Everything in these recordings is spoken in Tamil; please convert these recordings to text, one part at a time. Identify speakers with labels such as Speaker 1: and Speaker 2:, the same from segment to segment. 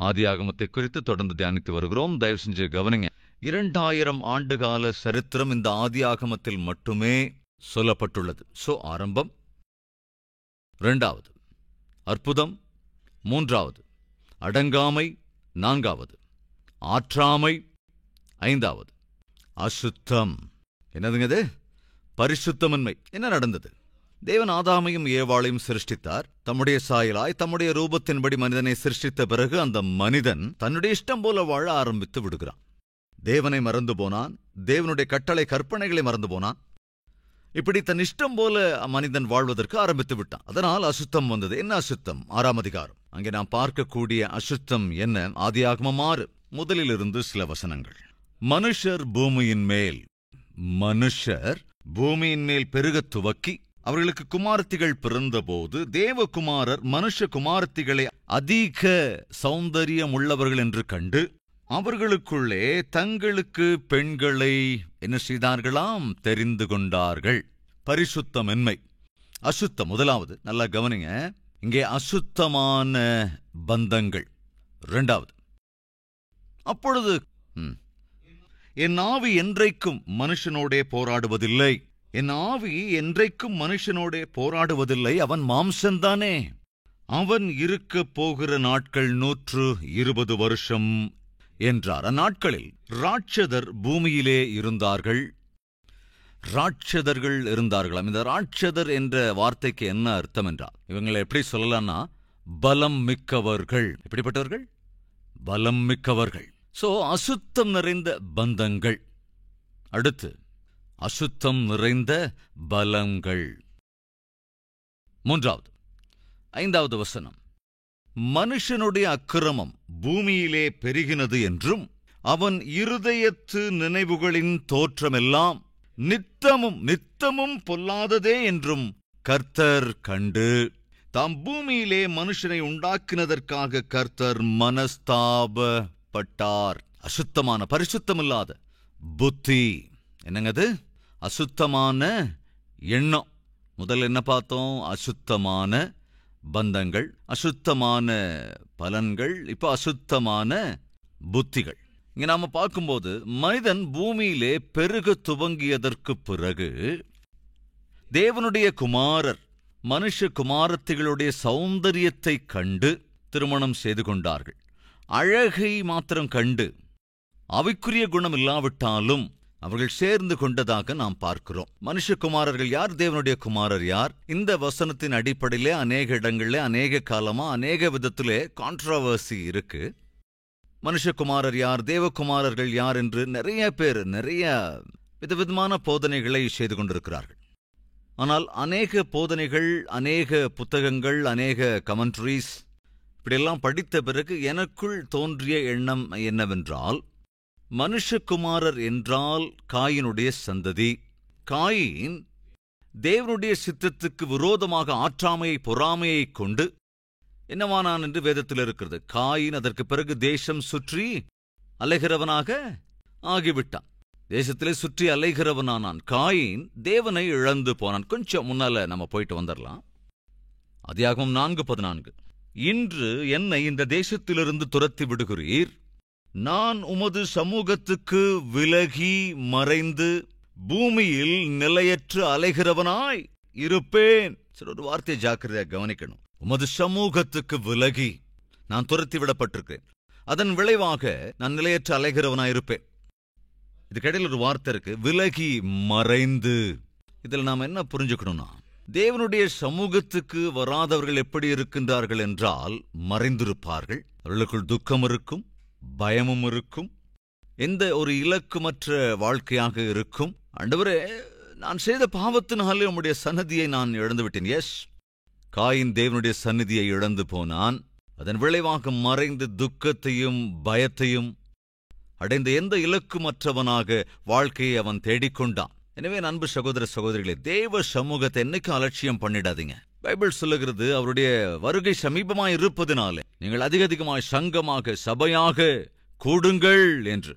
Speaker 1: ஆதியாகமத்தை குறித்து தொடர்ந்து தியானித்து வருகிறோம். தயவு செஞ்சு கவனிங்க. 2000 ஆண்டுகால சரித்திரம் இந்த ஆதியாகமத்தில் மட்டுமே சொல்லப்பட்டுள்ளது. ஆரம்பம், 2வது அற்புதம், 3வது அடங்காமை, 4வது ஆற்றாமை, 5வது அசுத்தம். என்னதுங்க இது? பரிசுத்தமின்மை. என்ன நடந்தது? தேவன் ஆதாமையும் ஏவாளையும் சிருஷ்டித்தார். தம்முடைய சாயலாய் தம்முடைய ரூபத்தின்படி மனிதனை சிருஷ்டித்த பிறகு அந்த மனிதன் தன்னுடைய இஷ்டம் போல வாழ ஆரம்பித்து விடுகிறான். தேவனை மறந்து போனான். தேவனுடைய கட்டளை கற்பனைகளை மறந்து போனான். இப்படி தன் இஷ்டம் போல மனிதன் வாழ்வதற்கு ஆரம்பித்து விட்டான். அதனால் அசுத்தம் வந்தது. என்ன அசுத்தம்? 6ஆம் அதிகாரம். அங்கே நாம் பார்க்கக்கூடிய அசுத்தம் என்ன? ஆதியாகமம் 6 முதலிலிருந்து சில வசனங்கள். மனுஷர் பூமியின் மேல் பெருகத் துவக்கி அவர்களுக்கு குமாரத்திகள் பிறந்தபோது தேவகுமாரர் மனுஷ குமாரத்திகளை அதிக சௌந்தரியம் உள்ளவர்கள் என்று கண்டு அவர்களுக்குள்ளே தங்களுக்கு பெண்களை என்ன செய்தார்களாம்? தெரிந்து கொண்டார்கள். பரிசுத்தமின்மை, அசுத்தம். முதலாவது, நல்லா கவனிங்க, இங்கே அசுத்தமான பந்தங்கள். 2வது, அப்பொழுது என் ஆவி என்றைக்கும் மனுஷனோடே போராடுவதில்லை. என் ஆவி என்றைக்கும் மனுஷனோடே போராடுவதில்லை. அவன் மாம்சந்தானே. அவன் இருக்க போகிற நாட்கள் 120 வருஷம் என்றார். அந்நாட்களில் ராட்சதர் பூமியிலே இருந்தார்கள். ராட்சதர்கள் இருந்தார்களாம். இந்த ராட்சதர் என்ற வார்த்தைக்கு என்ன அர்த்தம் என்றால், இவங்களை எப்படி சொல்லலாம்னா, பலம் மிக்கவர்கள். எப்படிப்பட்டவர்கள்? பலம் மிக்கவர்கள். அசுத்தம் நிறைந்த பந்தங்கள். அடுத்து அசுத்தம் நிறைந்த பலங்கள். 3வது, 5வது வசனம். மனுஷனுடைய அக்கிரமம் பூமியிலே பெருகினது என்றும் அவன் இருதயத்து நினைவுகளின் தோற்றமெல்லாம் நித்தமும் பொல்லாததே என்றும் கர்த்தர் கண்டு தாம் பூமியிலே மனுஷனை உண்டாக்கினதற்காக கர்த்தர் மனஸ்தாபப்பட்டார். அசுத்தமான, பரிசுத்தமில்லாத புத்தி. என்னங்கது? அசுத்தமான எண்ணம். முதல்ல என்ன பார்த்தோம்? அசுத்தமான பந்தங்கள், அசுத்தமான பலன்கள், இப்ப அசுத்தமான புத்திகள். இங்க நாம பார்க்கும்போது மனிதன் பூமியிலே பெருக துவங்கியதற்கு பிறகு தேவனுடைய குமாரர் மனுஷ குமாரத்திகளுடைய சௌந்தரியத்தை கண்டு திருமணம் செய்து கொண்டார்கள். அழகை மாத்திரம் கண்டு அவைக்குரிய குணம் இல்லாவிட்டாலும் அவர்கள் சேர்ந்து கொண்டதாக நாம் பார்க்கிறோம். மனுஷகுமாரர்கள் யார்? தேவனுடைய குமாரர் யார்? இந்த வசனத்தின் அடிப்படையிலே அநேக இடங்களிலே அநேக காலமா அநேக விதத்திலே கான்ட்ரோவர்சி இருக்கு. மனுஷகுமாரர் யார், தேவகுமாரர்கள் யார் என்று நிறைய பேர் நிறைய விதவிதமான போதனைகளை செய்து கொண்டிருக்கிறார்கள். ஆனால் அநேக போதனைகள், அநேக புத்தகங்கள், அநேக கமெண்ட்ரிஸ் இப்படியெல்லாம் படித்த பிறகு எனக்குள் தோன்றிய எண்ணம் என்னவென்றால், மனுஷகுமாரர் என்றால் காயினுடைய சந்ததி. காயின் தேவனுடைய சித்தத்துக்கு விரோதமாக ஆற்றாமையை, பொறாமையை கொண்டு என்னவானான் என்று வேதத்தில் இருக்கிறது. காயின் அதற்கு பிறகு தேசம் சுற்றி அலைகிறவனாக ஆகிவிட்டான். தேசத்திலே சுற்றி அலைகிறவனானான். காயின் தேவனை இழந்து போனான். கொஞ்சம் முன்னால நம்ம போயிட்டு வந்துடலாம். ஆதியாகமம் 4:14. இன்று என்னை இந்த தேசத்திலிருந்து துரத்தி விடுகிறீர், நான் உமது சமூகத்துக்கு விலகி மறைந்து பூமியில் நிலையற்று அலைகிறவனாய் இருப்பேன். சரி, ஒரு வார்த்தையை ஜாக்கிரதையாக கவனிக்கணும். உமது சமூகத்துக்கு விலகி நான் துரத்தி விடப்பட்டிருக்கிறேன். அதன் விளைவாக நான் நிலையற்று அலைகிறவனாய் இருப்பேன். இதுக்கிடையில் ஒரு வார்த்தை இருக்கு, விலகி மறைந்து. இதில் நாம் என்ன புரிஞ்சுக்கணும்னா, தேவனுடைய சமூகத்துக்கு வராதவர்கள் எப்படி இருக்கின்றார்கள் என்றால் மறைந்திருப்பார்கள். அவர்களுக்குள் துக்கம் இருக்கும், பயமும் இருக்கும், எந்த ஒரு இலக்குமற்ற வாழ்க்கையாக இருக்கும். ஆண்டவரே, நான் செய்த பாவத்தினாலே உம்முடைய சன்னதியை நான் இழந்துவிட்டேன். எஸ், காயின் தேவனுடைய சந்நிதியை இழந்து போனான். அதன் விளைவாக மறைந்து துக்கத்தையும் பயத்தையும் அடைந்த எந்த இலக்குமற்றவனாக வாழ்க்கையை அவன் தேடிக்கொண்டான். எனவே அன்பு சகோதர சகோதரிகளே, தேவ சமூகத்தை என்னைக்கும் அலட்சியம் பண்ணிடாதீங்க. பைபிள் சொல்லுகிறது, அவருடைய வருகை சமீபமாய் இருப்பதினாலே நீங்கள் அதிகமாய் சங்கமாக சபையாக கூடுங்கள் என்று.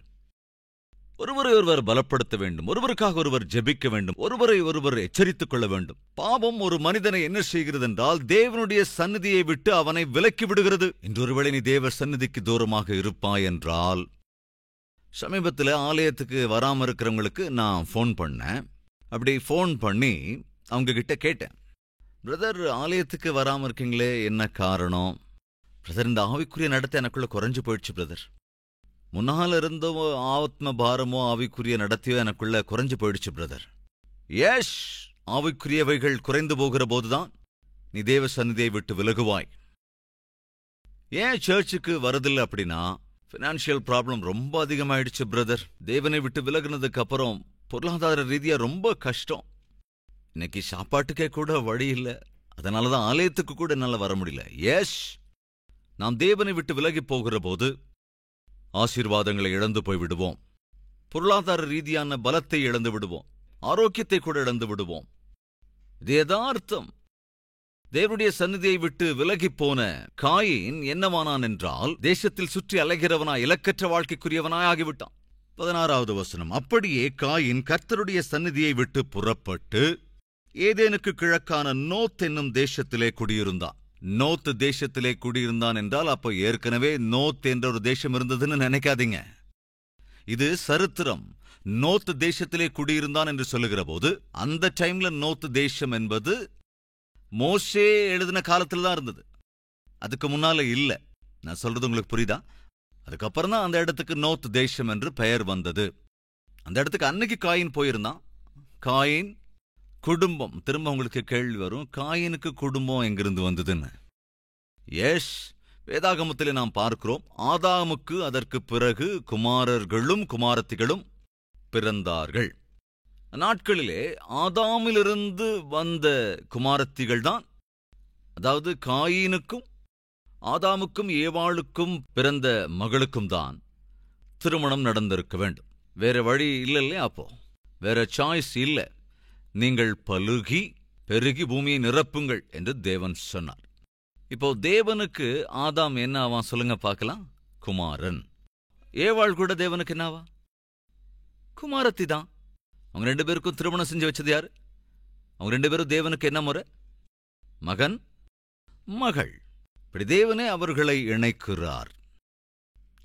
Speaker 1: ஒருவரை ஒருவர் பலப்படுத்த வேண்டும், ஒருவருக்காக ஒருவர் ஜெபிக்க வேண்டும், ஒருவரை ஒருவர் எச்சரித்துக் கொள்ள வேண்டும். பாவம் ஒரு மனிதனை என்ன செய்கிறது என்றால் தேவனுடைய சந்நிதியை விட்டு அவனை விலக்கி விடுகிறது. இன்று ஒருவேளை நீ தேவ சந்நிதிக்கு தூரமாக இருப்பாய் என்றால், சமீபத்தில் ஆலயத்துக்கு வராம இருக்கிறவங்களுக்கு நான் ஃபோன் பண்ணேன். அப்படி ஃபோன் பண்ணி அவங்க கிட்ட கேட்டேன், பிரதர் ஆலயத்துக்கு வராம இருக்கீங்களே, என்ன காரணம்? பிரதர், இந்த ஆவிக்குரிய நடத்தை எனக்குள்ள குறைஞ்சு போயிடுச்சு பிரதர். முன்னால் இருந்தோ ஆத்ம பாரமோ ஆவிக்குரிய நடத்தையோ எனக்குள்ள குறைஞ்சு போயிடுச்சு பிரதர். எஸ், ஆவிக்குரியவைகள் குறைந்து போகிற போதுதான் நீ தேவ சந்நிதியை விட்டு விலகுவாய். ஏன் சர்ச்சுக்கு வரதில்லை அப்படின்னா, ஃபினான்ஷியல் ப்ராப்ளம் ரொம்ப அதிகமாயிடுச்சு பிரதர். தேவனை விட்டு விலகுனதுக்கு அப்புறம் பொருளாதார ரீதியா ரொம்ப கஷ்டம். இன்னைக்கு சாப்பாட்டுக்கே கூட வழி இல்லை, அதனாலதான் ஆலயத்துக்கு கூட என்னால வர முடியல. எஸ், நாம் தேவனை விட்டு விலகி போகிற போது ஆசீர்வாதங்களை இழந்து போய் விடுவோம், பொருளாதார ரீதியான பலத்தை இழந்து விடுவோம், ஆரோக்கியத்தை கூட இழந்து விடுவோம். இது யதார்த்தம். தேவனுடைய சந்நிதியை விட்டு விலகி போன காயின் என்னவானான் என்றால், தேசத்தில் சுற்றி அலைகிறவனாய் இலக்கற்ற வாழ்க்கைக்குரியவனாய் ஆகிவிட்டான். 16வது வசனம், அப்படியே காயின் கர்த்தருடைய சந்நிதியை விட்டு புறப்பட்டு ஏதேனுக்கு கிழக்கான நோத் என்னும் தேசத்திலே குடியிருந்தான். நோத் தேசத்திலே குடியிருந்தான் என்றால் அப்போ ஏற்கனவே நோத் என்ற ஒரு தேசம் இருந்ததுன்னு நினைக்காதீங்க. இது சரித்திரம். நோத் தேசத்திலே குடியிருந்தான் என்று சொல்லுகிற போது அந்த டைம்ல நோத் தேசம் என்பது மோசே எழுதின காலத்துல தான் இருந்தது, அதுக்கு முன்னால இல்ல. நான் சொல்றது உங்களுக்கு புரியுதா? அதுக்கப்புறம் தான் அந்த இடத்துக்கு நோத் தேசம் என்று பெயர் வந்தது. அந்த இடத்துக்கு அன்னைக்கு காயின் போயிருந்தான். காயின் குடும்பம், திரும்ப உங்களுக்கு கேள்வி வரும், காயினுக்கு குடும்பம் எங்கிருந்து வந்ததுன்னு. எஸ், வேதாகமத்திலே நாம் பார்க்கிறோம், ஆதாமுக்கு அதற்கு பிறகு குமாரர்களும் குமாரத்திகளும் பிறந்தார்கள். நாட்களிலே ஆதாமிலிருந்து வந்த குமாரத்திகள் தான், அதாவது காயினுக்கும் ஆதாமுக்கும் ஏவாளுக்கும் பிறந்த மகளுக்கும் தான் திருமணம் நடந்திருக்க வேண்டும். வேற வழி இல்லைல்லையா? அப்போ வேற சாய்ஸ் இல்லை. நீங்கள் பலுகி பெருகி பூமியை நிரப்புங்கள் என்று தேவன் சொன்னார். இப்போ தேவனுக்கு ஆதாம் என்ன ஆவான் சொல்லுங்க பார்க்கலாம்? குமாரன். ஏவாள் கூட தேவனுக்கு என்னவா? குமாரத்தி தான். அவங்க 2 பேருக்கும் திருமணம் செஞ்சு வச்சது யாரு? அவங்க 2 பேரும் தேவனுக்கு என்ன முறை? மகன் மகள். இப்படி தேவனே அவர்களை இணைக்கிறார்.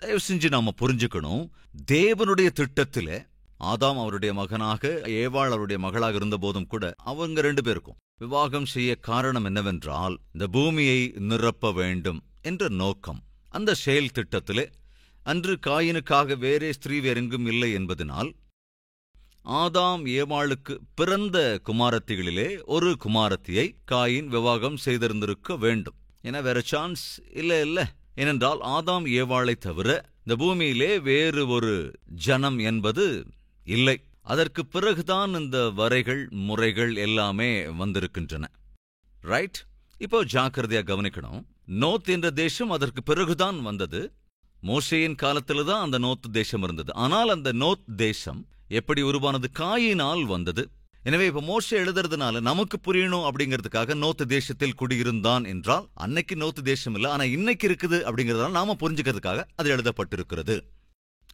Speaker 1: தயவு செஞ்சு நாம புரிஞ்சுக்கணும், தேவனுடைய திட்டத்திலே ஆதாம் அவருடைய மகனாக, ஏவாள் அவருடைய மகளாக இருந்த போதும் கூட அவங்க 2 பேருக்கும் விவாகம் செய்ய காரணம் என்னவென்றால், இந்த பூமியை நிரப்ப வேண்டும் என்ற நோக்கம். அந்த செயல் திட்டத்திலே அன்று காயினுக்காக வேறே ஸ்திரீ வேறெங்கும் இல்லை என்பதனால் ஆதாம் ஏவாளுக்கு பிறந்த குமாரத்திகளிலே ஒரு குமாரத்தியை காயின் விவாகம் செய்திருந்திருக்க வேண்டும். ஏன்னா வேற சான்ஸ் இல்ல. ஏனென்றால் ஆதாம் ஏவாளை தவிர இந்த பூமியிலே வேறு ஒரு ஜனம் என்பது இல்லை. அதற்கு பிறகுதான் இந்த வரைகள் முறைகள் எல்லாமே வந்திருக்கின்றன. ரைட்? இப்போ ஜாக்கிரதையா கவனிக்கணும். நோத் என்ற தேசம் அதற்கு பிறகுதான் வந்தது. மோசேயின் காலத்தில்தான் அந்த நோத் தேசம் இருந்தது. ஆனால் அந்த நோத் தேசம் எப்படி உருவானது? காயினால் வந்தது. எனவே இப்ப மோசே எழுதுறதுனால நமக்கு புரியணும் அப்படிங்கிறதுக்காக நோத்து தேசத்தில் குடியிருந்தான் என்றால், அன்னைக்கு நோத்து தேசம் இல்ல, ஆனா இன்னைக்கு இருக்குது அப்படிங்கறதால நாம புரிஞ்சுக்கிறதுக்காக அது எழுதப்பட்டிருக்கிறது.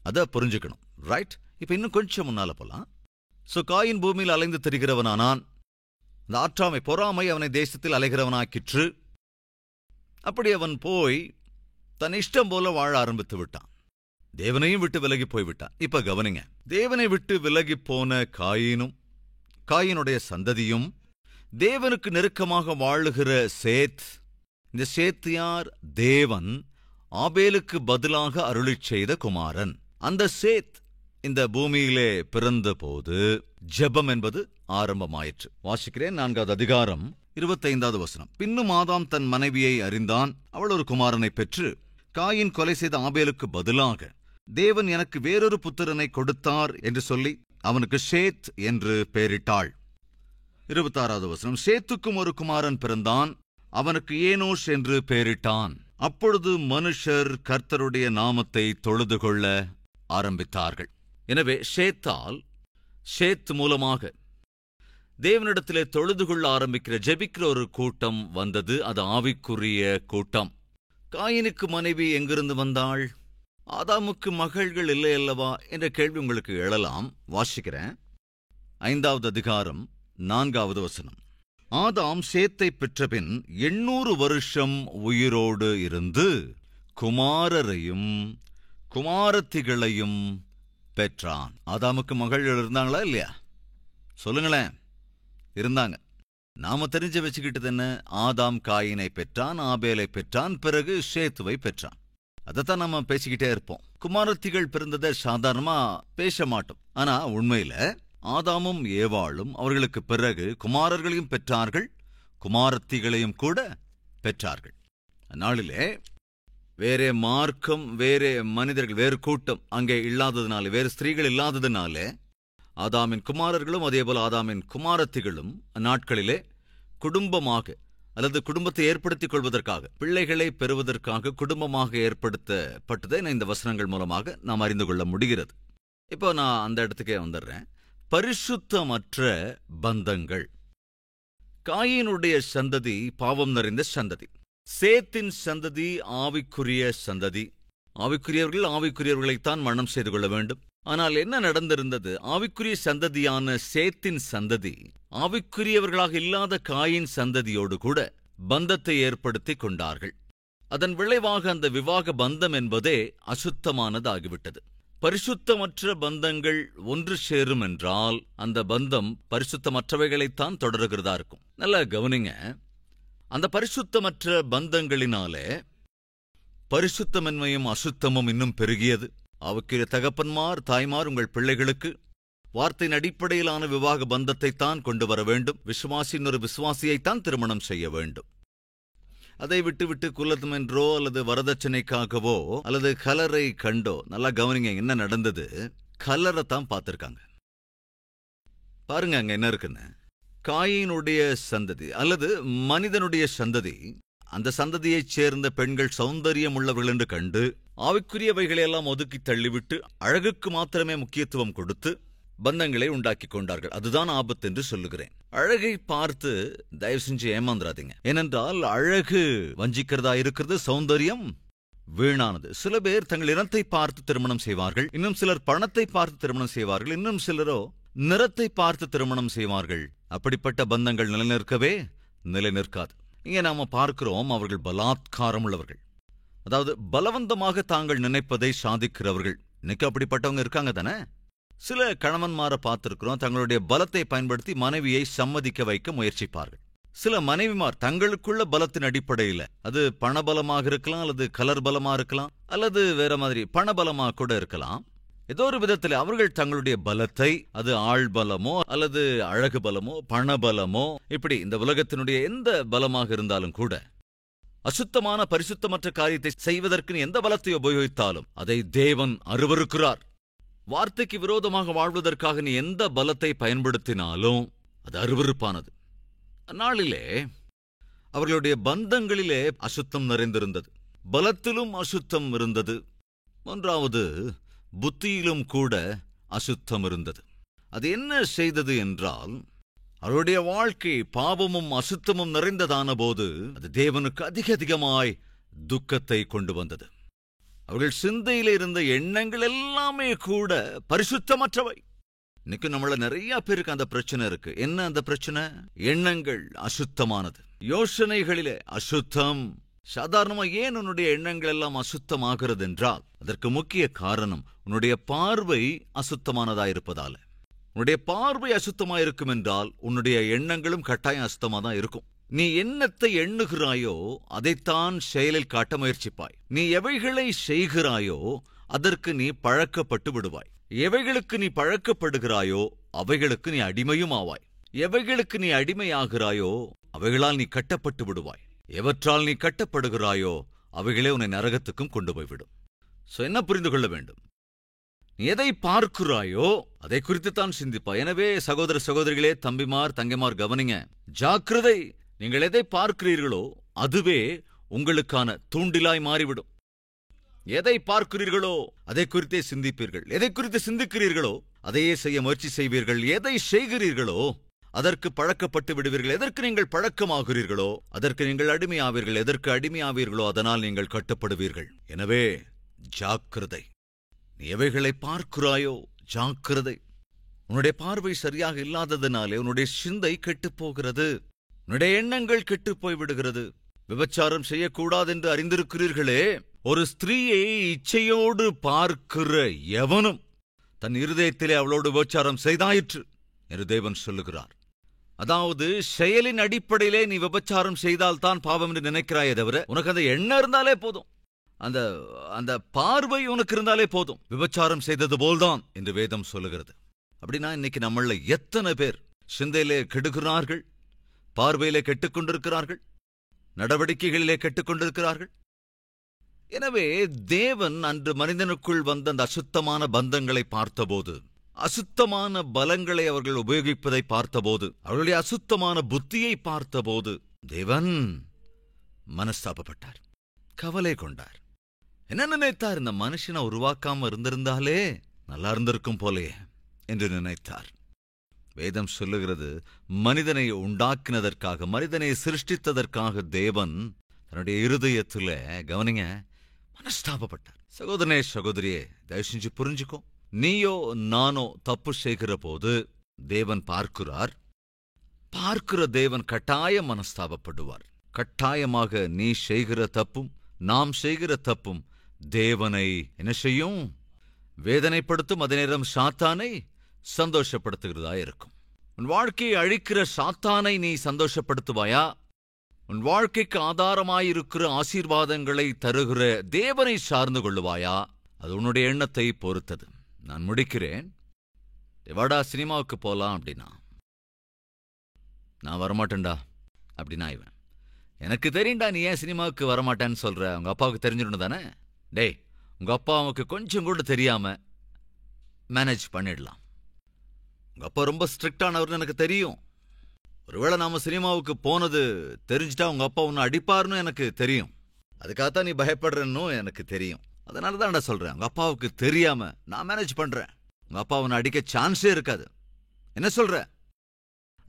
Speaker 1: அத புரிஞ்சுக்கணும். ரைட்? இப்ப இன்னும் கொஞ்சம் முன்னால போலாம். சோ காயின் பூமியில் அலைந்து திரிகிறவனானான். அந்த ஆற்றாமை, பொறாமை அவனை தேசத்தில் அலைகிறவனாக்கிற்று. அப்படி அவன் போய் தன் இஷ்டம் போல வாழ ஆரம்பித்து விட்டான். தேவனையும் விட்டு விலகி போய்விட்டான். இப்ப கவனிங்க, தேவனை விட்டு விலகி போன காயினும் காயினுடைய சந்ததியும் தேவனுக்கு நெருக்கமாக வாழுகிற சேத். இந்த சேத் யார்? தேவன் ஆபேலுக்கு பதிலாக அருளிச் செய்த குமாரன். அந்த சேத் இந்த பூமியிலே பிறந்த போது ஜெபம் என்பது ஆரம்பமாயிற்று. வாசிக்கிறேன், 4வது அதிகாரம் 25வது வசனம். பின்னும் ஆதாம் தன் மனைவியை அறிந்தான், அவள் ஒரு குமாரனை பெற்று, காயின் கொலை செய்த ஆபேலுக்கு பதிலாக தேவன் எனக்கு வேறொரு புத்திரனை கொடுத்தார் என்று சொல்லி அவனுக்கு சேத் என்று பெயரிட்டாள். 26வது வசனம். சேத்துக்கும் ஒரு குமாரன் பிறந்தான், அவனுக்கு ஏனோஷ் என்று பெயரிட்டான். அப்பொழுது மனுஷர் கர்த்தருடைய நாமத்தை தொழுது கொள்ள ஆரம்பித்தார்கள். எனவே சேத் மூலமாக தேவனிடத்திலே தொழுது கொள்ள ஆரம்பிக்கிற, ஜெபிக்கிற ஒரு கூட்டம் வந்தது. அது ஆவிக்குரிய கூட்டம். காயினுக்கு மனைவி எங்கிருந்து வந்தாள்? ஆதாமுக்கு மகள்கள் இல்லை அல்லவா என்ற கேள்வி உங்களுக்கு எழலாம். வாசிக்கிறேன். 5வது அதிகாரம் 4வது வசனம். ஆதாம் சேத்தை பெற்றபின் 800 வருஷம் உயிரோடு இருந்து குமாரரையும் குமாரத்திகளையும் பெற்றான். ஆதாமுக்கு மகள்கள் இருந்தாங்களா இல்லையா? சொல்லுங்களேன். இருந்தாங்க. நாம தெரிஞ்சு வச்சுக்கிட்டது என்ன? ஆதாம் காயினை பெற்றான், ஆபேலை பெற்றான், பிறகு சேத்துவை பெற்றான். அதைத்தான் நம்ம பேசிக்கிட்டே இருப்போம். குமாரத்திகள் பிறந்ததை சாதாரணமா பேச மாட்டோம். ஆனா உண்மையில ஆதாமும் ஏவாளும் அவர்களுக்கு பிறகு குமாரர்களையும் பெற்றார்கள், குமாரத்திகளையும் கூட பெற்றார்கள். அந்நாளிலே வேறே மார்க்கம், வேறே மனிதர்கள், வேறு கூட்டம் அங்கே இல்லாததுனாலே, வேறு ஸ்திரீகள் இல்லாததுனாலே ஆதாமின் குமாரர்களும் அதேபோல ஆதாமின் குமாரத்திகளும் அந்நாட்களிலே குடும்பமாக அல்லது குடும்பத்தை ஏற்படுத்திக் கொள்வதற்காக, பிள்ளைகளை பெறுவதற்காக குடும்பமாக ஏற்படுத்தப்பட்டதை இந்த வசனங்கள் மூலமாக நாம் அறிந்து கொள்ள முடிகிறது. இப்போ நான் அந்த இடத்துக்கே வந்துடுறேன். பரிசுத்தமற்ற பந்தங்கள். காயினுடைய சந்ததி பாவம் நிறைந்த சந்ததி. சேத்தின் சந்ததி ஆவிக்குரிய சந்ததி. ஆவிக்குரியவர்கள் ஆவிக்குரியவர்களைத்தான் மணம் செய்து கொள்ள வேண்டும். ஆனால் என்ன நடந்திருந்தது? ஆவிக்குரிய சந்ததியான சேத்தின் சந்ததி ஆவிக்குரியவர்களாக இல்லாத காயின் சந்ததியோடு கூட பந்தத்தை ஏற்படுத்தி கொண்டார்கள். அதன் விளைவாக அந்த விவாக பந்தம் என்பதே அசுத்தமானதாகிவிட்டது. பரிசுத்தமற்ற பந்தங்கள் ஒன்று சேரும் என்றால் அந்த பந்தம் பரிசுத்தமற்றவைகளைத்தான் தொடர்கிறதா இருக்கும். நல்லா கவனிங்க. அந்த பரிசுத்தமற்ற பந்தங்களினாலே பரிசுத்தமின்மையும் அசுத்தமும் இன்னும் பெருகியது. ஆவிக்குரிய தகப்பன்மார், தாய்மார் உங்கள் பிள்ளைகளுக்கு வார்த்தையின் அடிப்படையிலான விவாக பந்தத்தைத்தான் கொண்டு வர வேண்டும். விசுவாசியின் ஒரு விசுவாசியைத்தான் திருமணம் செய்ய வேண்டும். அதை விட்டுவிட்டு குலத்தம் என்றோ அல்லது வரதட்சணைக்காகவோ அல்லது கலரை கண்டோ, நல்லா கவனிங்க என்ன நடந்தது. கலரைத்தான் பார்த்திருக்காங்க. பாருங்க அங்க என்ன இருக்குன்னு. காயினுடைய சந்ததி அல்லது மனிதனுடைய சந்ததி, அந்த சந்ததியைச் சேர்ந்த பெண்கள் சௌந்தரியம் உள்ளவர்கள் என்று கண்டு ஆவிக்குரியவைகளையெல்லாம் ஒதுக்கி தள்ளிவிட்டு அழகுக்கு மாத்திரமே முக்கியத்துவம் கொடுத்து பந்தங்களை உண்டாக்கி கொண்டார்கள். அதுதான் ஆபத்து என்று சொல்லுகிறேன். அழகை பார்த்து தயவு செஞ்சு ஏமாந்துராதீங்க. ஏனென்றால் அழகு வஞ்சிக்கிறதா இருக்கிறது, சௌந்தரியம் வீணானது. சில பேர் தங்கள் இனத்தை பார்த்து திருமணம் செய்வார்கள், இன்னும் சிலர் பணத்தை பார்த்து திருமணம் செய்வார்கள், இன்னும் சிலரோ நிறத்தை பார்த்து திருமணம் செய்வார்கள். அப்படிப்பட்ட பந்தங்கள் நிலைநிற்கவே நிலைநிற்காது. இங்கே நாம பார்க்கிறோம், அவர்கள் பலாத்காரம் உள்ளவர்கள். அதாவது பலவந்தமாக தாங்கள் நினைப்பதை சாதிக்கிறவர்கள். இன்னைக்கு அப்படிப்பட்டவங்க இருக்காங்க தானே. சில கணவன்மாரை பார்த்திருக்கிறோம், தங்களுடைய பலத்தை பயன்படுத்தி மனைவியை சம்மதிக்க வைக்க முயற்சிப்பார்கள். சில மனைவிமார் தங்களுக்குள்ள பலத்தின் அடிப்படையில், அது பணபலமாக இருக்கலாம், அல்லது கலர் பலமா இருக்கலாம், அல்லது வேற மாதிரி பணபலமாக கூட இருக்கலாம். ஏதோ ஒரு விதத்தில் அவர்கள் தங்களுடைய பலத்தை, அது ஆள் பலமோ அல்லது அழகு பலமோ பணபலமோ, இப்படி இந்த உலகத்தினுடைய எந்த பலமாக இருந்தாலும் கூட அசுத்தமான பரிசுத்தமற்ற காரியத்தை செய்வதற்கு எந்த பலத்தை உபயோகித்தாலும் அதை தேவன் அருவருக்கிறார். வார்த்தைக்கு விரோதமாக வாழ்வதற்காக நீ எந்த பலத்தை பயன்படுத்தினாலும் அது அருவருப்பானது. அந்நாளிலே அவர்களுடைய பந்தங்களிலே அசுத்தம் நிறைந்திருந்தது, பலத்திலும் அசுத்தம் இருந்தது. மூன்றாவது, புத்தியிலும் கூட அசுத்தம் இருந்தது. அது என்ன செய்தது என்றால், அவருடைய வாழ்க்கை பாவமும் அசுத்தமும் நிறைந்ததான போது அது தேவனுக்கு அதிகமாய் துக்கத்தை கொண்டு வந்தது. அவர்கள் சிந்தையில இருந்த எண்ணங்கள் எல்லாமே கூட பரிசுத்தமற்றவை. இன்னைக்கு நம்மள நிறைய பேருக்கு அந்த பிரச்சனை இருக்கு. என்ன அந்த பிரச்சனை? எண்ணங்கள் அசுத்தமானது, யோசனைகளிலே அசுத்தம். சாதாரணமா ஏன் உன்னுடைய எண்ணங்கள் எல்லாம் அசுத்தமாகிறது என்றால், அதற்கு முக்கிய காரணம் உன்னுடைய பார்வை அசுத்தமானதாயிருப்பதால. உன்னுடைய பார்வை அசுத்தமாயிருக்கும் என்றால் உன்னுடைய எண்ணங்களும் கட்டாயம் அசுத்தமா தான் இருக்கும். நீ என்னத்தை எண்ணுகிறாயோ அதைத்தான் செயலில் காட்ட முயற்சிப்பாய். நீ எவைகளை செய்கிறாயோ அதற்கு நீ பழக்கப்பட்டு விடுவாய். எவைகளுக்கு நீ பழக்கப்படுகிறாயோ அவைகளுக்கு நீ அடிமையும் ஆவாய். எவைகளுக்கு நீ அடிமையாகிறாயோ அவைகளால் நீ கட்டப்பட்டு விடுவாய். எவற்றால் நீ கட்டப்படுகிறாயோ அவைகளே உன்னை நரகத்துக்கும் கொண்டு போய்விடும். என்ன புரிந்து கொள்ள வேண்டும்? நீ எதை பார்க்கிறாயோ அதை குறித்துத்தான் சிந்திப்பாய். எனவே சகோதர சகோதரிகளே, தம்பிமார், தங்கைமார், கவனிங்க, ஜாக்கிரதை. நீங்கள் எதை பார்க்கிறீர்களோ அதுவே உங்களுக்கான தூண்டிலாய் மாறிவிடும். எதை பார்க்கிறீர்களோ அதை குறித்தே சிந்திப்பீர்கள். எதை குறித்து சிந்திக்கிறீர்களோ அதையே செய்ய முயற்சி செய்வீர்கள். எதை செய்கிறீர்களோ அதற்கு பழக்கப்பட்டு விடுவீர்கள். எதற்கு நீங்கள் பழக்கமாகிறீர்களோ அதற்கு நீங்கள் அடிமையாவீர்கள். எதற்கு அடிமையாவீர்களோ அதனால் நீங்கள் கட்டுப்படுவீர்கள். எனவே ஜாக்கிரதை. நீ எவைகளை பார்க்கிறாயோ ஜாக்கிரதை. உன்னுடைய பார்வை சரியாக இல்லாததினாலே உன்னுடைய சிந்தை கெட்டுப்போகிறது. உன்னுடைய எண்ணங்கள் கெட்டுப் போய்விடுகிறது. விபச்சாரம் செய்யக்கூடாது என்று அறிந்திருக்கிறீர்களே. ஒரு ஸ்திரீயை இச்சையோடு பார்க்கிற எவனும் தன் இருதயத்திலே அவளோடு விபச்சாரம் செய்தாயிற்று என்று தேவன் சொல்லுகிறார். அதாவது செயலின் அடிப்படையிலே நீ விபச்சாரம் செய்தால்தான் பாவம் என்று நினைக்கிறாயே தவிர, உனக்கு அந்த எண்ணம் இருந்தாலே போதும், அந்த அந்த பார்வை உனக்கு இருந்தாலே போதும், விபச்சாரம் செய்தது போல்தான் என்று வேதம் சொல்லுகிறது. அப்படின்னா இன்னைக்கு நம்மள எத்தனை பேர் சிந்தையிலே கெடுக்கிறார்கள், பார்வையிலே கெட்டுக்கொண்டிருக்கிறார்கள், நடவடிக்கைகளிலே கெட்டுக்கொண்டிருக்கிறார்கள். எனவே தேவன் அன்று மனிதனுக்குள் வந்த அந்த அசுத்தமான பந்தங்களை பார்த்தபோது, அசுத்தமான பலங்களை அவர்கள் உபயோகிப்பதை பார்த்தபோது, அவர்களுடைய அசுத்தமான புத்தியை பார்த்தபோது தேவன் மனஸ்தாபப்பட்டார், கவலை கொண்டார். என்ன நினைத்தார்? இந்த மனுஷனை உருவாக்காம இருந்திருந்தாலே நல்லா இருந்திருக்கும் போலே என்று நினைத்தார். வேதம் சொல்லுகிறது, மனிதனை உண்டாக்கினதற்காக, மனிதனை சிருஷ்டித்ததற்காக தேவன் தன்னுடைய இருதயத்துல கவனிங்க மனஸ்தாபப்பட்டார். சகோதரனே சகோதரியே, தயவு செஞ்சு புரிஞ்சுக்கோ. நீயோ நானோ தப்பு செய்கிற போது தேவன் பார்க்கிறார். பார்க்கிற தேவன் கட்டாயம் மனஸ்தாபப்படுவார். கட்டாயமாக நீ செய்கிற தப்பும் நாம் செய்கிற தப்பும் தேவனை என்ன செய்யும்? வேதனைப்படுத்தும். அதே நேரம் சாத்தானை சந்தோஷப்படுத்துகிறதா இருக்கும். உன் வாழ்க்கையை அழிக்கிற சாத்தானை நீ சந்தோஷப்படுத்துவாயா? உன் வாழ்க்கைக்கு ஆதாரமாயிருக்கிற ஆசீர்வாதங்களை தருகிற தேவனை சார்ந்து கொள்ளுவாயா? அது உன்னுடைய எண்ணத்தை பொறுத்தது. நான் முடிக்கிறேன். வாடா சினிமாவுக்கு போலாம் அப்படின்னா, நான் வரமாட்டேன்டா அப்படின்னா இவன், எனக்கு தெரியும்டா நீ ஏன் சினிமாவுக்கு வரமாட்டேன்னு சொல்ற, உங்க அப்பாவுக்கு தெரிஞ்சிடணும் தானே. டேய், உங்க அப்பாவுக்கு கொஞ்சம் கூட தெரியாம மேனேஜ் பண்ணிடலாம். உங்க அப்பா ரொம்ப ஸ்ட்ரிக்டானவர்னு எனக்கு தெரியும். ஒருவேளை நாம சினிமாவுக்கு போனது தெரிஞ்சுட்டா உங்க அப்பா உன்னை அடிப்பாருன்னு எனக்கு தெரியும். அதுக்காகத்தான் நீ பயப்படுறன்னு எனக்கு தெரியும். அதனால தான் சொல்றேன், உங்க அப்பாவுக்கு தெரியாம நான் மேனேஜ் பண்றேன். உங்க அப்பா உன்னை அடிக்க சான்ஸே இருக்காது. என்ன சொல்ற?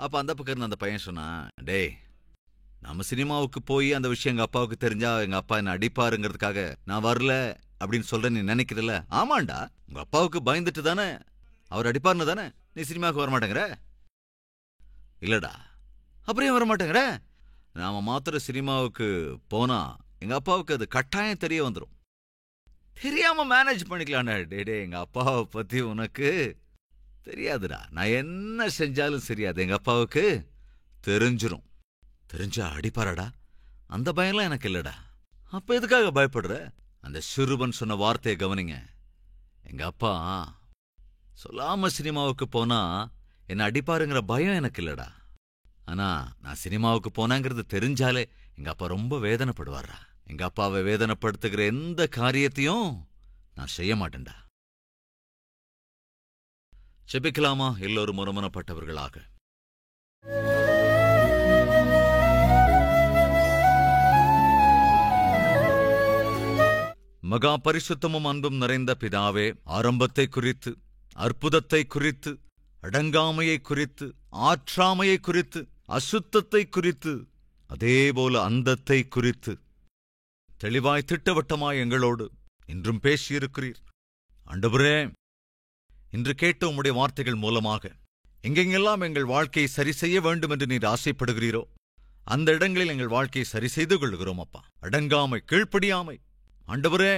Speaker 1: அப்ப அந்த பக்கம் அந்த பையன் சொன்னா, டேய், நம்ம சினிமாவுக்கு போய் அந்த விஷயம் எங்க அப்பாவுக்கு தெரிஞ்சா எங்க அப்பா என்ன அடிப்பாருங்கிறதுக்காக நான் வரல அப்படின்னு சொல்ற நீ நினைக்கிறல? ஆமாண்டா, உங்க அப்பாவுக்கு பயந்துட்டு தானே, அவர் அடிப்பாருன்னு தானே நீ சினிமாவுக்கு வரமாட்டேங்கிற. இல்லடா, அப்படியே வரமாட்டேங்கிற. நாம மாத்திர சினிமாவுக்கு போனா எங்க அப்பாவுக்கு அது கட்டாயம் தெரிய வந்துடும். தெரியாம மேனேஜ் பண்ணிக்கலாம்டா. டே, எங்க அப்பாவை பத்தி உனக்கு தெரியாதுடா. நான் என்ன செஞ்சாலும் சரி அது எங்க அப்பாவுக்கு தெரிஞ்சிரும். தெரிஞ்சா அடிப்பாரடா, அந்த பயம்லாம் எனக்கு இல்லடா. அப்ப எதுக்காக பயப்படுற? அந்த சிறுவன் சொன்ன வார்த்தையை கவனிங்க. எங்க அப்பா சொல்லாம சினிமாவுக்கு போனா என்ன அடிப்பாருங்கிற பயம் எனக்கு இல்லடா. ஆனா நான் சினிமாவுக்கு போனாங்கிறது தெரிஞ்சாலே எங்க அப்பா ரொம்ப வேதனைப்படுவாரா. எங்க அப்பாவை வேதனைப்படுத்துகிற எந்த காரியத்தையும் நான் செய்ய மாட்டேன்டா. செபிக்கலாமா? எல்லோரும் ஒருமனப்பட்டவர்களாக. மகா பரிசுத்தமும் அன்பும் நிறைந்த பிதாவே, ஆரம்பத்தை குறித்து, அற்புதத்தை குறித்து, அடங்காமையை குறித்து, ஆற்றாமையை குறித்து, அசுத்தத்தை குறித்து, அதேபோல அந்தத்தை குறித்து தெளிவாய் திட்டவட்டமாய் எங்களோடு இன்றும் பேசியிருக்கிறீர். ஆண்டவரே, இன்று கேட்ட உம்முடைய வார்த்தைகள் மூலமாக எங்கெங்கெல்லாம் எங்கள் வாழ்க்கையை சரி செய்ய வேண்டும் என்று நீர் ஆசைப்படுகிறீரோ அந்த இடங்களில் எங்கள் வாழ்க்கையை சரி செய்து கொள்கிறோம் அப்பா. அடங்காமை, கீழ்ப்படியாமை, ஆண்டவரே,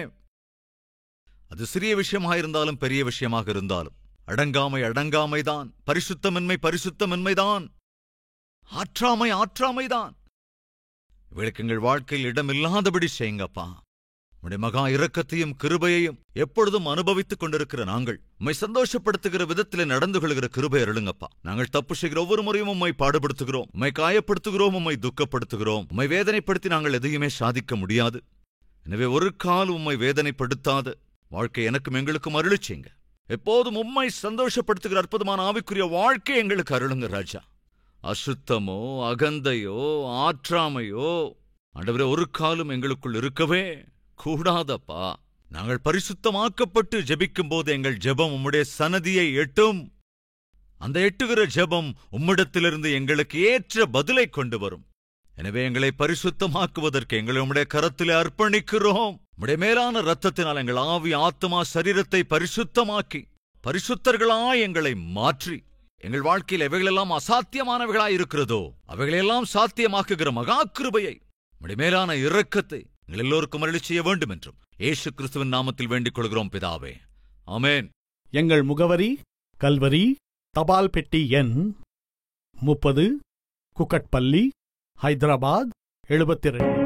Speaker 1: அது சிறிய விஷயமாயிருந்தாலும் பெரிய விஷயமாக இருந்தாலும் அடங்காமை அடங்காமைதான், பரிசுத்தமின்மை பரிசுத்தமின்மைதான், ஆற்றாமை ஆற்றாமைதான். இவளுக்கு எங்கள் வாழ்க்கையில் இடமில்லாதபடி செய்யுங்கப்பா. உம்முடைய மகா இரக்கத்தையும் கிருபையையும் எப்பொழுதும் அனுபவித்துக் கொண்டிருக்கிற நாங்கள் உம்மை சந்தோஷப்படுத்துகிற விதத்திலே நடந்து கொள்கிற கிருபை அருளுங்கப்பா. நாங்கள் தப்பு செய்கிற ஒவ்வொரு முறையும் உம்மை பாடுபடுத்துகிறோம், உம்மை காயப்படுத்துகிறோம், உம்மை துக்கப்படுத்துகிறோம். உம்மை வேதனைப்படுத்தி நாங்கள் எதையுமே சாதிக்க முடியாது. எனவே ஒரு கால் உம்மை வேதனைப்படுத்தாத வாழ்க்கை எனக்கும் எங்களுக்கும் அருளிச் செய்யுங்க. எப்போதும் உம்மை சந்தோஷப்படுத்துகிற அற்புதமான ஆவிக்குரிய வாழ்க்கை எங்களுக்கு அருளுங்க ராஜா. அசுத்தமோ அகந்தையோ ஆற்றாமையோ ஆண்டவரே ஒரு காலம் எங்களுக்குள் இருக்கவே கூடாதப்பா. நாங்கள் பரிசுத்தமாக்கப்பட்டு ஜெபிக்கும் போது எங்கள் ஜெபம் உம்முடைய சன்னதியை எட்டும். அந்த எட்டுகிற ஜெபம் உம்மிடத்திலிருந்து எங்களுக்கு ஏற்ற பதிலை கொண்டு வரும். எனவே எங்களை பரிசுத்தமாக்குவதற்கு எங்களை உம்முடைய கரத்திலே அர்ப்பணிக்கிறோம். உம்முடைய மேலான இரத்தத்தினால் எங்கள் ஆவி ஆத்மா சரீரத்தை பரிசுத்தமாக்கி பரிசுத்தர்களாய் எங்களை மாற்றி எங்கள் வாழ்க்கையில் எவைகளெல்லாம் அசாத்தியமானவைகளாய் இருக்கிறதோ அவைகளெல்லாம் சாத்தியமாக்குகிற மகா கிருபையை உம்முடைய மேலான இரக்கத்தை எங்கள் எல்லோருக்கும் அருளி செய்ய வேண்டும் என்றும் இயேசு கிறிஸ்துவின் நாமத்தில் வேண்டிக் கொள்கிறோம் பிதாவே, ஆமென்.
Speaker 2: எங்கள் முகவரி கல்வரி, தபால் பெட்டி எண் 30, குக்கட்பள்ளி, ஹைதராபாத் 72.